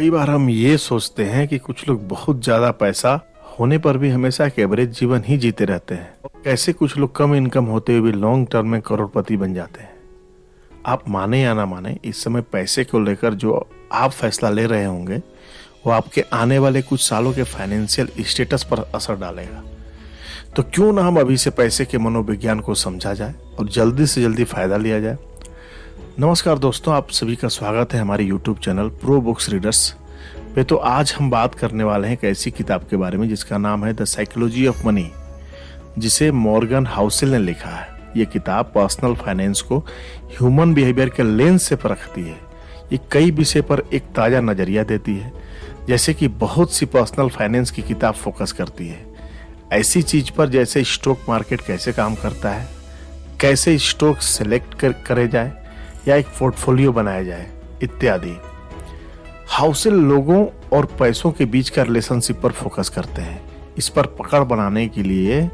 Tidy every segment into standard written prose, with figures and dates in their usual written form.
कई बार हम ये सोचते हैं कि कुछ लोग बहुत ज्यादा पैसा होने पर भी हमेशा एक एवरेज जीवन ही जीते रहते हैं और कैसे कुछ लोग कम इनकम होते हुए भी लॉन्ग टर्म में करोड़पति बन जाते हैं। आप माने या ना माने, इस समय पैसे को लेकर जो आप फैसला ले रहे होंगे वो आपके आने वाले कुछ सालों के फाइनेंशियल स्टेटस पर असर डालेगा। तो क्यों ना हम अभी से पैसे के मनोविज्ञान को समझा जाए और जल्दी से जल्दी फायदा लिया जाए। नमस्कार दोस्तों, आप सभी का स्वागत है हमारे YouTube channel pro books readers पे। तो आज हम बात करने वाले हैं एक ऐसी किताब के बारे में जिसका नाम है द साइकोलॉजी ऑफ मनी, जिसे मॉर्गन हाउसेल ने लिखा है। ये किताब पर्सनल फाइनेंस को ह्यूमन बिहेवियर के लेंस से परखती है। ये कई विषय पर एक ताज़ा नजरिया देती है, जैसे कि बहुत सी पर्सनल फाइनेंस की किताब फोकस करती है ऐसी चीज पर जैसे स्टॉक मार्केट कैसे काम करता है, कैसे स्टॉक सेलेक्ट करे जाए या एक पोर्टफोलियो बनाया जाए इत्यादि। हाउसेल लोगों और पैसों के बीच का रिलेशनशिप पर फोकस करते हैं, इस पर पकड़ बनाने के लिए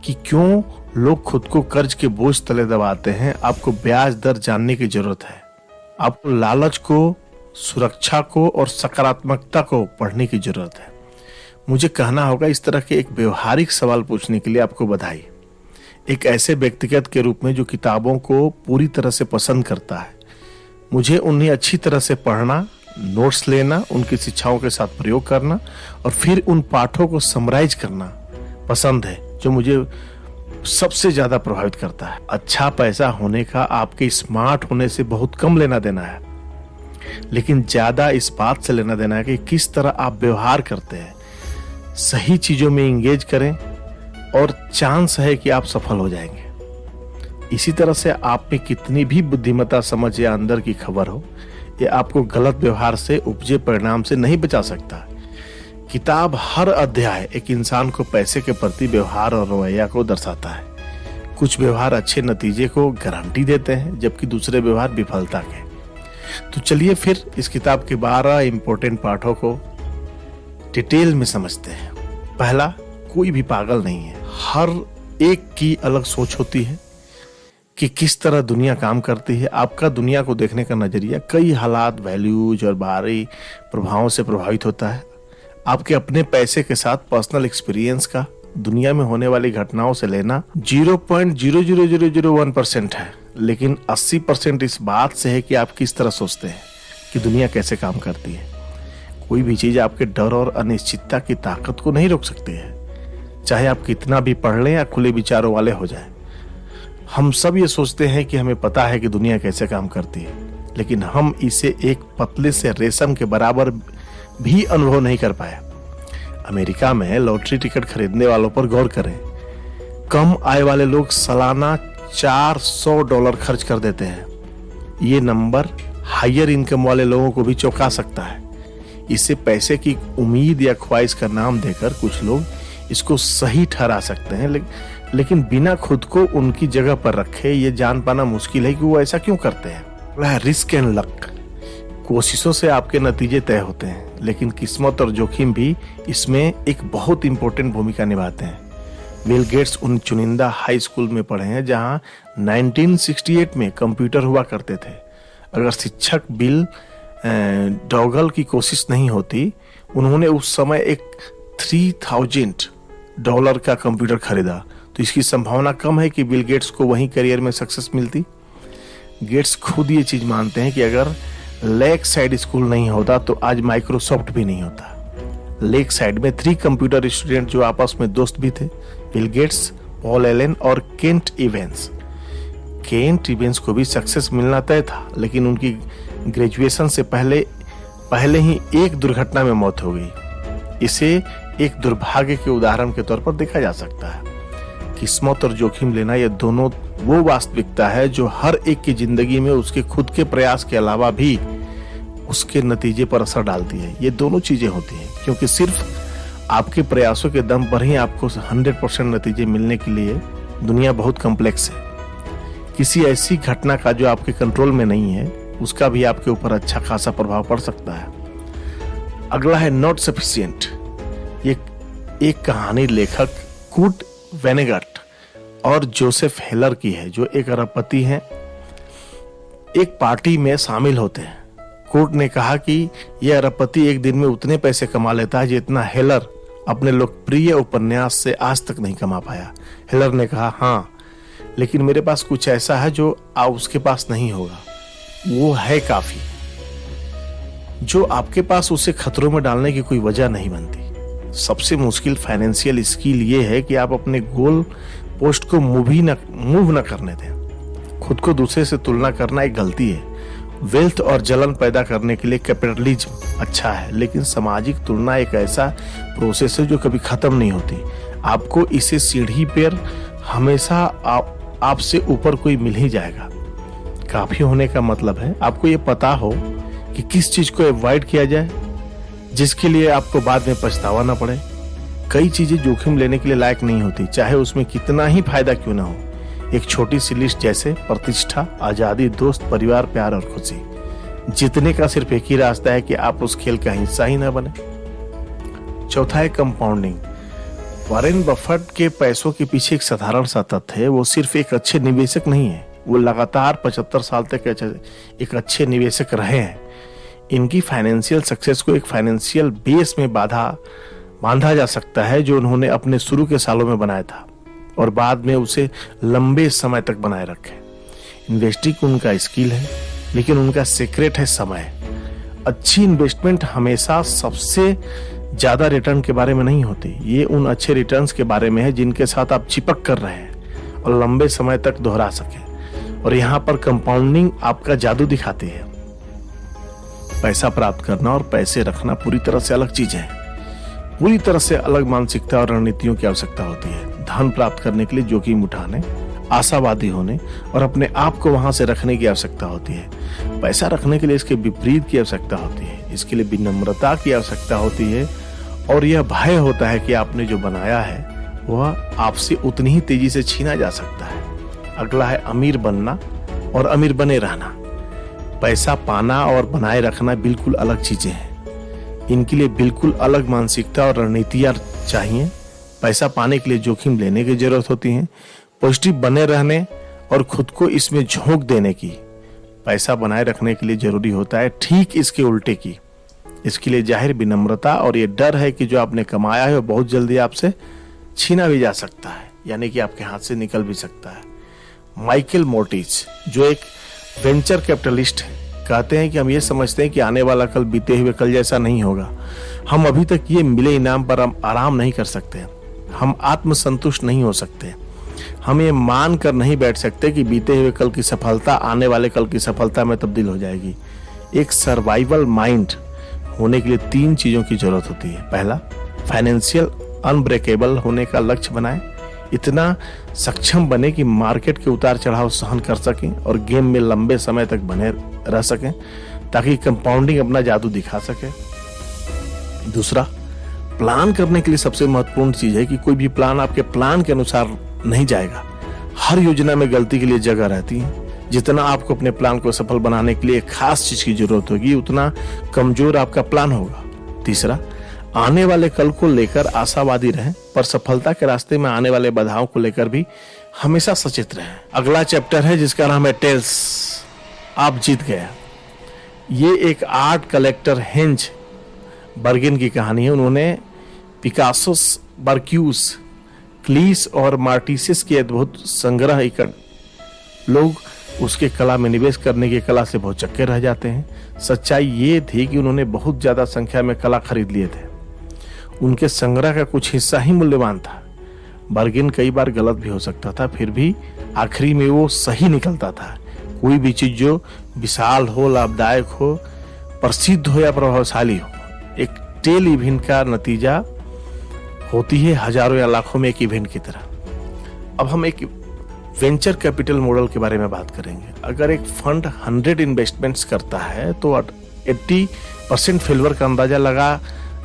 कि क्यों लोग खुद को कर्ज के बोझ तले दबाते हैं। आपको ब्याज दर जानने की जरूरत है। आपको लालच को, सुरक्षा को और सकारात्मकता को पढ़ने की जरूरत है। मुझे कहना होगा, इस तरह के एक व्यवहारिक सवाल पूछने के लिए आपको बधाई। एक ऐसे व्यक्तिगत के रूप में जो किताबों को पूरी तरह से पसंद करता है, मुझे उन्हें अच्छी तरह से पढ़ना, नोट्स लेना, उनकी शिक्षाओं के साथ प्रयोग करना और फिर उन पाठों को समराइज करना पसंद है, जो मुझे सबसे ज्यादा प्रभावित करता है। अच्छा पैसा होने का आपके स्मार्ट होने से बहुत कम लेना देना है, लेकिन ज्यादा इस बात से लेना देना है कि किस तरह आप व्यवहार करते हैं। सही चीजों में इंगेज करें और चांस है कि आप सफल हो जाएंगे। इसी तरह से आप में कितनी भी बुद्धिमत्ता, समझ या अंदर की खबर हो, ये आपको गलत व्यवहार से उपजे परिणाम से नहीं बचा सकता। किताब हर अध्याय एक इंसान को पैसे के प्रति व्यवहार और रवैया को दर्शाता है। कुछ व्यवहार अच्छे नतीजे को गारंटी देते हैं, जबकि दूसरे व्यवहार विफलता के। तो चलिए फिर इस किताब के 12 इंपॉर्टेंट पाठों को डिटेल में समझते हैं। पहला, कोई भी पागल नहीं है। हर एक की अलग सोच होती है कि किस तरह दुनिया काम करती है। आपका दुनिया को देखने का नजरिया कई हालात, वैल्यूज और बाहरी प्रभावों से प्रभावित होता है। आपके अपने पैसे के साथ पर्सनल एक्सपीरियंस का दुनिया में होने वाली घटनाओं से लेना 0.00001% है, लेकिन 80% इस बात से है कि आप किस तरह सोचते हैं कि दुनिया कैसे काम करती है। कोई भी चीज आपके डर और अनिश्चितता की ताकत को नहीं रोक सकती है, चाहे आप कितना भी पढ़ लें या खुले विचारों वाले हो जाएं। हम सब ये सोचते हैं कि हमें पता है कि दुनिया कैसे काम करती है, लेकिन हम इसे एक पतले से रेशम के बराबर भी अनुभव नहीं कर पाए। अमेरिका में लॉटरी टिकट खरीदने वालों पर गौर करें। कम आय वाले लोग सालाना $400 खर्च कर देते हैं। ये नंबर हायर इनकम वाले लोगों को भी चौंका सकता है। इसे पैसे की उम्मीद या ख्वाहिश का नाम देकर कुछ लोग इसको सही ठहरा सकते हैं, लेकिन बिना खुद को उनकी जगह पर रखे ये जान पाना मुश्किल है कि वो ऐसा क्यों करते हैं। Risk and luck. कोशिशों से आपके नतीजे तय होते हैं, लेकिन किस्मत और जोखिम भी इसमें एक बहुत इंपॉर्टेंट भूमिका निभाते हैं। बिल गेट्स उन चुनिंदा हाई स्कूल में पढ़े हैं जहां 1968 में कंप्यूटर हुआ करते थे। अगर शिक्षक बिल डॉगल की कोशिश नहीं होती, उन्होंने उस समय एक $3000 का कंप्यूटर खरीदा, तो इसकी संभावना कम है कि बिल गेट्स को वहीं करियर में सक्सेस मिलती। गेट्स खुद ये चीज मानते हैं कि अगर लेक साइड स्कूल नहीं होता तो आज माइक्रोसॉफ्ट भी नहीं होता। लेक साइड में 3 कंप्यूटर स्टूडेंट जो आपस में दोस्त भी थे, बिल गेट्स, पॉल एलन और केंट इवेंस। केंट इवेंस को भी सक्सेस मिलना तय था, लेकिन उनकी ग्रेजुएशन से पहले ही एक दुर्घटना में मौत हो गई। इसे एक दुर्भाग्य के उदाहरण के तौर पर देखा जा सकता है। किस्मत और जोखिम लेना, ये दोनों वो वास्तविकता है जो हर एक की जिंदगी में उसके खुद के प्रयास के अलावा भी उसके नतीजे पर असर डालती है। ये दोनों चीजें होती हैं, क्योंकि सिर्फ आपके प्रयासों के दम पर ही आपको 100% नतीजे मिलने के लिए दुनिया बहुत कॉम्प्लेक्स है। किसी ऐसी घटना का जो आपके कंट्रोल में नहीं है, उसका भी आपके ऊपर अच्छा खासा प्रभाव पड़ सकता है। अगला है नॉट सफिशिएंट। ये एक कहानी लेखक कूट वेनेगट और जोसेफ हेलर की है, जो एक अरबपति हैं। एक पार्टी में शामिल होते हैं। कोर्ट ने कहा कि यह अरबपति एक दिन में उतने पैसे कमा लेता है जितना हेलर अपने लोकप्रिय उपन्यास से आज तक नहीं कमा पाया। हेलर ने कहा, हाँ, लेकिन मेरे पास कुछ ऐसा है जो उसके पास नहीं होगा। वो है काफी, जो आपके पास उसे खतरों में डालने की कोई वजह नहीं बनती। सबसे मुश्किल फाइनेंशियल स्किल ये है कि आप अपने गोल पोस्ट को मूव न करने दें। खुद को दूसरे से तुलना करना एक गलती है। वेल्थ और जलन पैदा करने के लिए कैपिटलिज्म अच्छा है, लेकिन सामाजिक तुलना एक ऐसा प्रोसेस है जो कभी खत्म नहीं होती। आपको इसे सीढ़ी पर हमेशा आपसे ऊपर कोई मिल ही जाएगा। काफी होने का मतलब है आपको ये पता हो कि किस चीज को अवॉइड किया जाए जिसके लिए आपको बाद में पछतावा ना पड़े। कई चीजें जोखिम लेने के लिए लायक नहीं होती, चाहे उसमें कितना ही फायदा क्यों ना हो। एक छोटी सी लिस्ट जैसे प्रतिष्ठा, आजादी, दोस्त, परिवार, प्यार और खुशी। जीतने का सिर्फ एक ही रास्ता है कि आप उस खेल का हिस्सा ही ना बने। चौथा है कंपाउंडिंग। वॉरेन बफेट के पैसों के पीछे एक साधारण सा तथ्य है, वो सिर्फ एक अच्छे निवेशक नहीं है, वो लगातार 75 साल तक एक अच्छे निवेशक रहे हैं। इनकी फाइनेंशियल सक्सेस को एक फाइनेंशियल बेस में बांधा जा सकता है जो उन्होंने अपने शुरू के सालों में बनाया था और बाद में उसे लंबे समय तक बनाए रखे। इन्वेस्टिंग उनका स्किल है, लेकिन उनका सीक्रेट है समय। अच्छी इन्वेस्टमेंट हमेशा सबसे ज्यादा रिटर्न के बारे में नहीं होती, ये उन अच्छे रिटर्न्स के बारे में है जिनके साथ आप चिपक कर रहे हैं और लंबे समय तक दोहरा सके। और यहाँ पर कंपाउंडिंग आपका जादू दिखाती है। पैसा प्राप्त करना और पैसे रखना पूरी तरह से अलग चीजें हैं। पूरी तरह से अलग मानसिकता और रणनीतियों की आवश्यकता होती है। धन प्राप्त करने के लिए जोखिम उठाने, आशावादी होने और अपने आप को वहां से रखने की आवश्यकता होती है। पैसा रखने के लिए इसके विपरीत की आवश्यकता होती है। इसके लिए विनम्रता की आवश्यकता होती है और यह भय होता है कि आपने जो बनाया है वह आपसे उतनी ही तेजी से छीना जा सकता है। अगला है अमीर बनना और अमीर बने रहना। पैसा पाना और बनाए रखना बिल्कुल अलग चीजें हैं। इनके लिए बिल्कुल अलग मानसिकता और रणनीतियां चाहिए। पैसा पाने के लिए जोखिम लेने की जरूरत होती है, पॉजिटिव बने रहने और खुद को इसमें झोंक देने की। पैसा बनाए रखने के लिए जरूरी होता है ठीक इसके उल्टे की। इसके लिए जाहिर विनम्रता और ये डर है कि जो आपने कमाया है वो बहुत जल्दी आपसे छीना भी जा सकता है, यानी कि आपके हाथ से निकल भी सकता है। माइकल मोर्टिज, जो एक वेंचर कैपिटलिस्ट है, कहते हैं कि हम ये समझते हैं कि आने वाला कल बीते हुए कल जैसा नहीं होगा। हम अभी तक ये मिले इनाम पर हम आराम नहीं कर सकते, हम आत्मसंतुष्ट नहीं हो सकते, हम ये मान कर नहीं बैठ सकते कि बीते हुए कल की सफलता आने वाले कल की सफलता में तब्दील हो जाएगी। एक सर्वाइवल माइंड होने के लिए 3 चीजों की जरूरत होती है। पहला, फाइनेंशियल अनब्रेकेबल होने का लक्ष्य बनाएं। इतना सक्षम बने कि मार्केट के उतार चढ़ाव सहन कर सकें और गेम में लंबे समय तक बने रह सकें, ताकि कंपाउंडिंग अपना जादू दिखा सके। दूसरा, प्लान करने के लिए सबसे महत्वपूर्ण चीज है कि कोई भी प्लान आपके प्लान के अनुसार नहीं जाएगा। हर योजना में गलती के लिए जगह रहती है। जितना आपको अपने प्लान को सफल बनाने के लिए एक खास चीज की जरूरत होगी, उतना कमजोर आपका प्लान होगा। तीसरा, आने वाले कल को लेकर आशावादी रहें, पर सफलता के रास्ते में आने वाले बाधाओं को लेकर भी हमेशा सचेत रहें। अगला चैप्टर है जिसका नाम है टेल्स, आप जीत गए। ये एक आर्ट कलेक्टर हेंज बर्गिन की कहानी है। उन्होंने पिकासो, बर्क्यूस, क्लीस और मार्टिसिस के अद्भुत संग्रह लोग उसके कला में निवेश करने की कला से बहुत चक्के रह जाते हैं। सच्चाई ये थी कि उन्होंने बहुत ज्यादा संख्या में कला खरीद लिए थे। उनके संग्रह का कुछ हिस्सा ही मूल्यवान था। बर्गिन कई बार गलत भी हो सकता था, फिर भी आखिरी में वो सही निकलता था। कोई भी चीज जो विशाल हो, लाभदायक हो, प्रसिद्ध हो या प्रभावशाली हो, एक टेल इवेंट का नतीजा होती है, हजारों या लाखों में एक इवेंट की तरह। अब हम एक वेंचर कैपिटल मॉडल के बारे में बात करेंगे। अगर एक फंड 100 इन्वेस्टमेंट्स करता है तो 80% फेलियर का अंदाजा लगा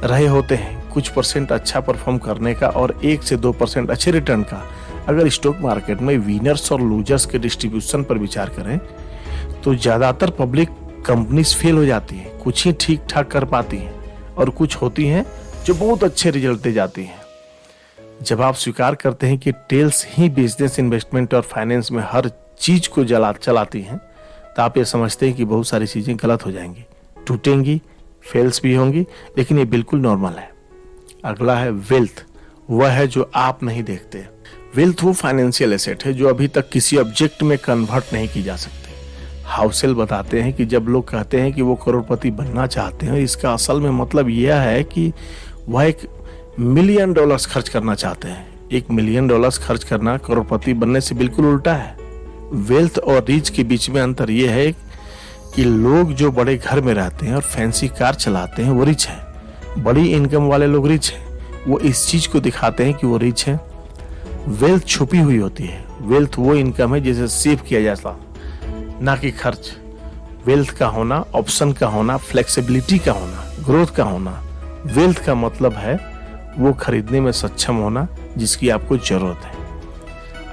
रहे होते हैं, कुछ परसेंट अच्छा परफॉर्म करने का और 1 से 2% अच्छे रिटर्न का। अगर स्टॉक मार्केट में विनर्स और लूजर्स के डिस्ट्रीब्यूशन पर विचार करें तो ज्यादातर पब्लिक कंपनीज फेल हो जाती हैं, कुछ ही ठीक ठाक कर पाती हैं और कुछ होती हैं जो बहुत अच्छे रिजल्ट दे जाती हैं। जब आप स्वीकार करते हैं कि टेल्स ही बिजनेस, इन्वेस्टमेंट और फाइनेंस में हर चीज को चलाती हैं, तो आप ये समझते हैं कि बहुत सारी चीजें गलत हो जाएंगी। टूटेंगी, फेल्स भी होंगी, लेकिन ये बिल्कुल नॉर्मल है। अगला है वेल्थ। वह है जो आप नहीं देखते। वेल्थ वो फाइनेंशियल एसेट है जो अभी तक किसी ऑब्जेक्ट में कन्वर्ट नहीं की जा सकती। हाउसेल बताते हैं कि जब लोग कहते हैं कि वो करोड़पति बनना चाहते हैं, इसका असल में मतलब यह है कि वह $1 मिलियन खर्च करना चाहते हैं। $1 मिलियन खर्च करना करोड़पति बनने से बिल्कुल उल्टा है। वेल्थ और रीच के बीच में अंतर यह है कि लोग जो बड़े घर में रहते हैं और फैंसी कार चलाते हैं वो रिच है। बड़ी इनकम वाले लोग रिच हैं, वो इस चीज को दिखाते हैं कि वो रिच है। वेल्थ छुपी हुई होती है। वेल्थ वो इनकम है जिसे सेव किया जाता, ना कि खर्च। वेल्थ का होना, ऑप्शन का होना, फ्लेक्सिबिलिटी का होना, ग्रोथ का होना। वेल्थ का मतलब है वो खरीदने में सक्षम होना जिसकी आपको जरूरत है।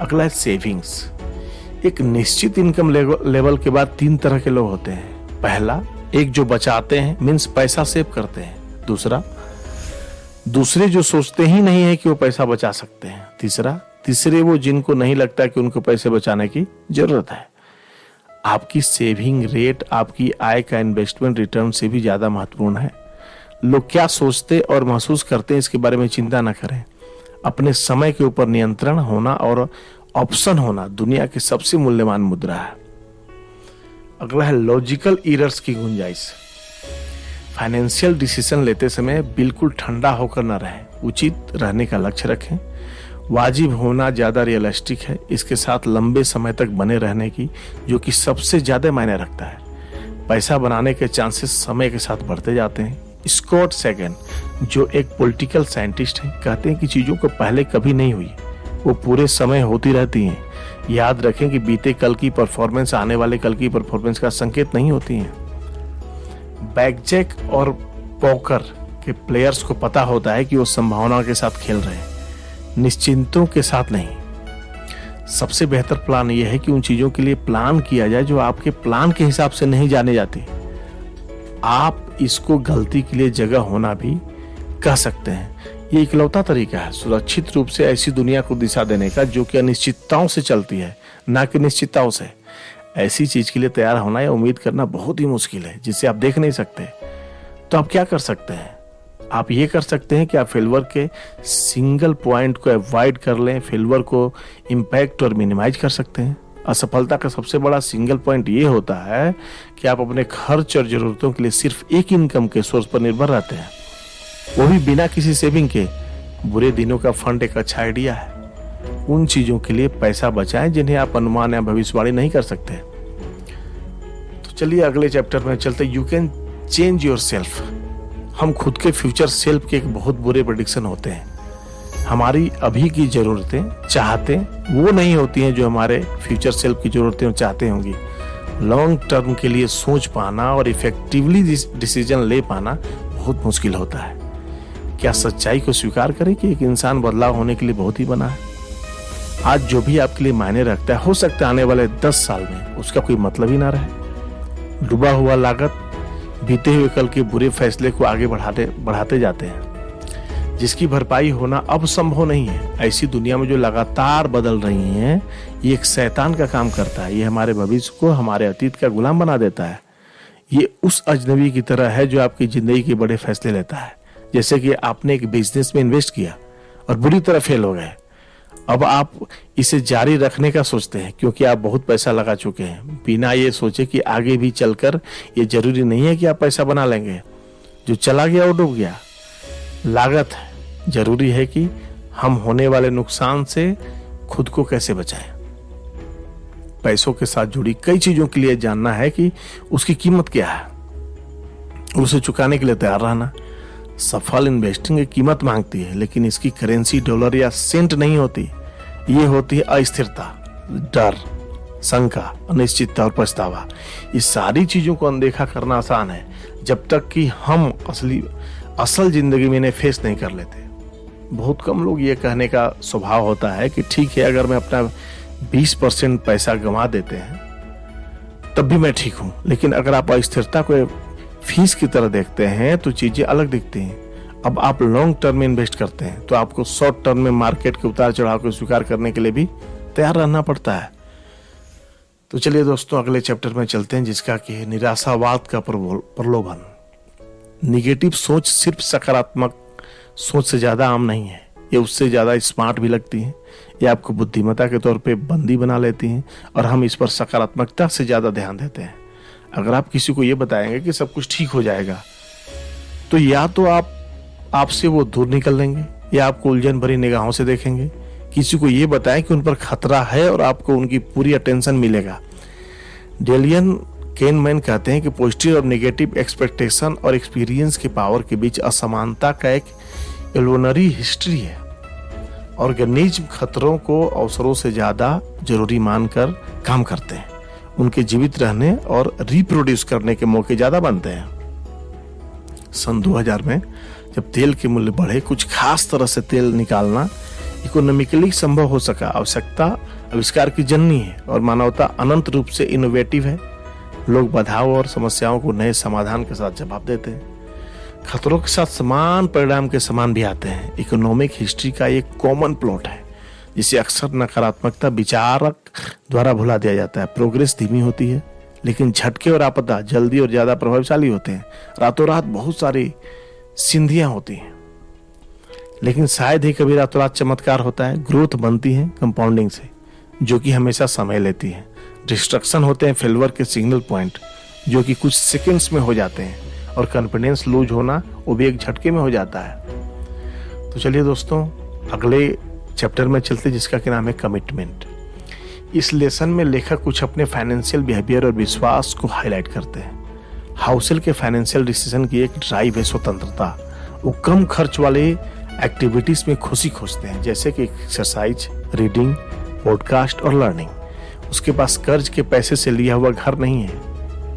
अगला है सेविंग्स। एक निश्चित इनकम लेवल के बाद 3 तरह के लोग होते हैं। पहला, एक जो बचाते हैं, मीन्स पैसा सेव करते हैं। दूसरे जो सोचते ही नहीं है कि वो पैसा बचा सकते हैं। तीसरे वो जिनको नहीं लगता कि उनको पैसे बचाने की जरूरत है। आपकी सेविंग रेट आपकी आय का इन्वेस्टमेंट रिटर्न से भी ज्यादा महत्वपूर्ण है। लोग क्या सोचते और महसूस करते हैं इसके बारे में चिंता न करें। अपने समय के ऊपर नियंत्रण होना और ऑप्शन होना दुनिया की सबसे मूल्यवान मुद्रा है। अगला है लॉजिकल एरर्स की गुंजाइश। फाइनेंशियल डिसीजन लेते समय बिल्कुल ठंडा होकर न रहें। उचित रहने का लक्ष्य रखें। वाजिब होना ज्यादा रियलिस्टिक है। इसके साथ लंबे समय तक बने रहने की, जो कि सबसे ज्यादा मायने रखता है। पैसा बनाने के चांसेस समय के साथ बढ़ते जाते हैं। स्कॉट सेगन, जो एक पॉलिटिकल साइंटिस्ट हैं, कहते हैं कि चीजों को पहले कभी नहीं हुई, वो पूरे समय होती रहती हैं। याद रखें कि बीते कल की परफॉर्मेंस आने वाले कल की परफॉर्मेंस का संकेत नहीं होती हैं। बैकजैक और पोकर के प्लेयर्स को पता होता है कि वो संभावना के साथ खेल रहे हैं, निश्चिंतों के साथ नहीं। सबसे बेहतर प्लान यह है कि उन चीजों के लिए प्लान किया जाए जो आपके प्लान के हिसाब से नहीं जाने जाती। आप इसको गलती के लिए जगह होना भी कह सकते हैं। ये इकलौता तरीका है सुरक्षित रूप से ऐसी दुनिया को दिशा देने का जो कि अनिश्चितताओं से चलती है, ना कि निश्चितताओं से। ऐसी चीज के लिए तैयार होना या उम्मीद करना बहुत ही मुश्किल है जिसे आप देख नहीं सकते। तो आप क्या कर सकते हैं? आप ये कर सकते हैं कि आप फेल्यूर के सिंगल पॉइंट को अवॉइड कर लें। फेल्यूर को इम्पैक्ट और मिनिमाइज कर सकते हैं। असफलता का सबसे बड़ा सिंगल पॉइंट ये होता है कि आप अपने खर्च और जरूरतों के लिए सिर्फ एक इनकम के सोर्स पर निर्भर रहते हैं, वो भी बिना किसी सेविंग के। बुरे दिनों का फंड एक अच्छा आइडिया है। उन चीजों के लिए पैसा बचाएं जिन्हें आप अनुमान या भविष्यवाणी नहीं कर सकते। तो चलिए अगले चैप्टर में चलते। You can change your self. हम खुद के फ्यूचर सेल्फ के एक बहुत बुरे प्रेडिक्शन होते हैं। हमारी अभी की जरूरतें, चाहते वो नहीं होती हैं जो हमारे फ्यूचर सेल्फ की जरूरतें और चाहते होंगी। लॉन्ग टर्म के लिए सोच पाना और इफेक्टिवली डिसीजन ले पाना बहुत मुश्किल होता है। क्या सच्चाई को स्वीकार करें कि एक इंसान बदलाव होने के लिए बहुत ही बना है। आज जो भी आपके लिए मायने रखता है, हो सकता है आने वाले 10 साल में उसका कोई मतलब ही ना रहे। डूबा हुआ लागत बीते हुए कल के बुरे फैसले को आगे बढ़ाते जाते हैं, जिसकी भरपाई होना अब संभव नहीं है। ऐसी दुनिया में जो लगातार बदल रही हैं, ये एक शैतान का काम करता है। ये हमारे भविष्य को हमारे अतीत का गुलाम बना देता है। ये उस अजनबी की तरह है जो आपकी जिंदगी के बड़े फैसले लेता है। जैसे कि आपने एक बिजनेस में इन्वेस्ट किया और बुरी तरह फेल हो गए। अब आप इसे जारी रखने का सोचते हैं क्योंकि आप बहुत पैसा लगा चुके हैं, बिना ये सोचे कि आगे भी चलकर ये जरूरी नहीं है कि आप पैसा बना लेंगे। जो चला गया वो डूब गया। लागत है। जरूरी है कि हम होने वाले नुकसान से खुद को कैसे बचाएं। पैसों के साथ जुड़ी कई चीजों के लिए जानना है कि उसकी कीमत क्या है, उसे चुकाने के लिए तैयार रहना। सफल इन्वेस्टिंग एक कीमत मांगती है, लेकिन इसकी करेंसी डॉलर या सेंट नहीं होती। ये होती है अस्थिरता, डर, शंका, अनिश्चितता और पछतावा। ये सारी चीजों को अनदेखा करना आसान है जब तक कि हम असल जिंदगी में इन्हें फेस नहीं कर लेते। बहुत कम लोग ये कहने का स्वभाव होता है कि ठीक है, अगर मैं अपना 20% पैसा गंवा देते हैं तब भी मैं ठीक हूं। लेकिन अगर आप अस्थिरता को फीस की तरह देखते हैं तो चीजें अलग दिखती हैं। अब आप लॉन्ग टर्म में इन्वेस्ट करते हैं तो आपको शॉर्ट टर्म में मार्केट के उतार चढ़ाव को स्वीकार करने के लिए भी तैयार रहना पड़ता है। तो चलिए दोस्तों अगले चैप्टर में चलते हैं, जिसका कि है निराशावाद का प्रलोभन। निगेटिव सोच सिर्फ सकारात्मक सोच से ज्यादा आम नहीं है, ये उससे ज्यादा स्मार्ट भी लगती है। ये आपको बुद्धिमत्ता के तौर पे बंदी बना लेती हैं और हम इस पर सकारात्मकता से ज्यादा ध्यान देते हैं। अगर आप किसी को ये बताएंगे कि सब कुछ ठीक हो जाएगा, तो या तो आपसे वो दूर निकल लेंगे या आपको उलझन भरी निगाहों से देखेंगे। किसी को ये बताएं कि उन पर खतरा है और आपको उनकी पूरी अटेंशन मिलेगा। डेलियन केनमैन कहते हैं कि पॉजिटिव और नेगेटिव एक्सपेक्टेशन और एक्सपीरियंस के पावर के बीच असमानता का एक एवोल्यूशनरी हिस्ट्री है। ऑर्गेनिज्म खतरों को अवसरों से ज्यादा जरूरी मानकर काम करते हैं। उनके जीवित रहने और रिप्रोड्यूस करने के मौके ज्यादा बनते हैं। सन 2000 में जब तेल के मूल्य बढ़े, कुछ खास तरह से तेल निकालना इकोनॉमिकली संभव हो सका। आवश्यकता आविष्कार की जननी है और मानवता अनंत रूप से इनोवेटिव है। लोग बाधाओं और समस्याओं को नए समाधान के साथ जवाब देते हैं। खतरों के साथ समान परिणाम के समान भी आते हैं। इकोनॉमिक हिस्ट्री का एक कॉमन प्लॉट है जिसे अक्सर नकारात्मकता विचारक द्वारा भुला दिया जाता है। प्रोग्रेस धीमी होती है, लेकिन झटके और आपदा जल्दी और ज्यादा प्रभावशाली होते हैं। रातों रात बहुत सारी सिंधियां होती हैं, लेकिन शायद ही कभी रातों रात चमत्कार होता है। ग्रोथ बनती है कंपाउंडिंग से, जो कि हमेशा समय लेती है। डिस्ट्रक्शन होते हैं फेलियर के सिग्नल पॉइंट, जो कि कुछ सेकंड्स में हो जाते हैं। और कॉन्फिडेंस लूज होना वो भी एक झटके में हो जाता है। तो चलिए दोस्तों अगले चैप्टर में चलते, जिसका क्या नाम है कमिटमेंट। इस लेसन में लेखक कुछ अपने फाइनेंशियल बिहेवियर और विश्वास को हाईलाइट करते हैं। हाउसेल के फाइनेंशियल डिसीजन की एक ड्राइव है स्वतंत्रता। वो कम खर्च वाले एक्टिविटीज में खुशी खोजते हैं, जैसे कि एक्सरसाइज, रीडिंग, पॉडकास्ट और लर्निंग। उसके पास कर्ज के पैसे से लिया हुआ घर नहीं है।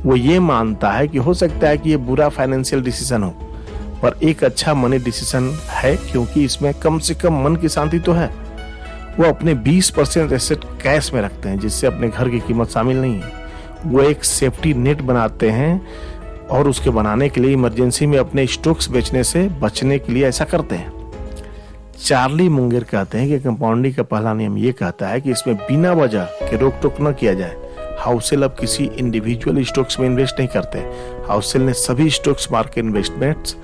वो ये मानता है कि हो सकता है कि ये बुरा फाइनेंशियल डिसीजन हो, पर एक अच्छा मनी डिसीजन है, क्योंकि इसमें कम से कम मन की शांति तो है। वो अपने 20% एसेट कैश में रखते हैं, जिससे अपने घर की कीमत शामिल नहीं है। वो एक सेफ्टी नेट बनाते हैं और उसके बनाने के लिए इमरजेंसी में अपने स्टॉक्स बेचने से बचने के लिए ऐसा करते हैं। चार्ली मुंगेर कहते हैं कि कंपाउंडिंग का पहला नियम ये कहता है कि इसमें बिना वजह के रोक टोक न किया जाए। हाउसेल अब किसी इंडिविजुअल स्टॉक्स में इन्वेस्ट नहीं करते। हाउसेल ने सभी stocks market investments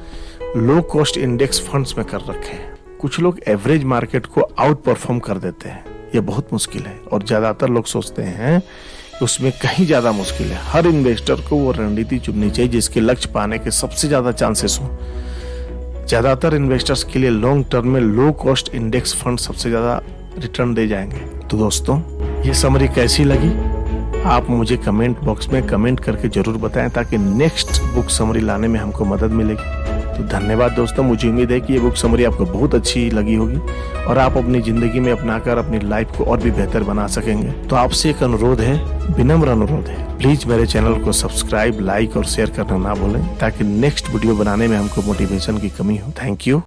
low cost index funds में कर रखे हैं। कुछ लोग एवरेज मार्केट को आउट परफॉर्म कर देते हैं। यह बहुत मुश्किल है और ज्यादातर लोग सोचते हैं कि उसमें कहीं ज्यादा मुश्किल है। हर इन्वेस्टर को वो रणनीति चुननी चाहिए जिसके लक्ष्य पाने के सबसे ज्यादा चांसेस हो। ज्यादातर इन्वेस्टर्स के लिए लॉन्ग टर्म में लो कॉस्ट इंडेक्स फंड सबसे ज्यादा रिटर्न दे जाएंगे। तो दोस्तों ये समरी कैसी लगी आप मुझे कमेंट बॉक्स में कमेंट करके जरूर बताएं, ताकि नेक्स्ट बुक समरी लाने में हमको मदद मिलेगी। तो धन्यवाद दोस्तों। मुझे उम्मीद है कि ये बुक समरी आपको बहुत अच्छी लगी होगी और आप अपनी जिंदगी में अपनाकर अपनी लाइफ को और भी बेहतर बना सकेंगे। तो आपसे एक अनुरोध है, विनम्र अनुरोध है, प्लीज मेरे चैनल को सब्सक्राइब, लाइक और शेयर करना ना भूलें, ताकि नेक्स्ट वीडियो बनाने में हमको मोटिवेशन की कमी हो। Thank you.